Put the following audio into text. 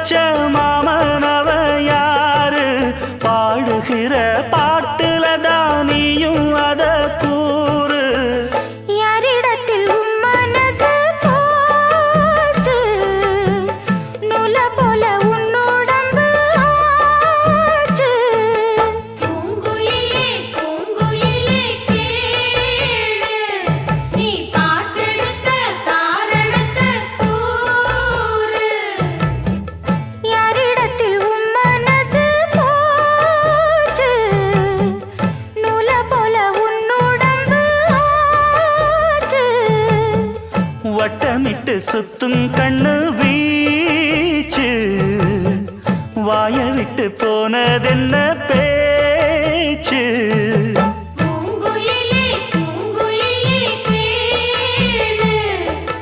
வச்ச மாமனவ யாரு பாடுகிற பாட்டுல தானியும் அத கூறு யாரிடத்தில் உம் மனசு போச்சு நூல போல உன்னுடம்பு ஆச்சு பூங்குயிலே பூங்குயிலே கேளு நீ பாட்டெடுத்த காரணத்தை கூறு யாரிடத்தில் உம் மனசு போச்சு நூல போல உன்னுடம்பு ஆச்சு வட்டமிட்டு சுத்தும் கண்ணு வீச்சு வாய விட்டு போனதென்ன பேச்சு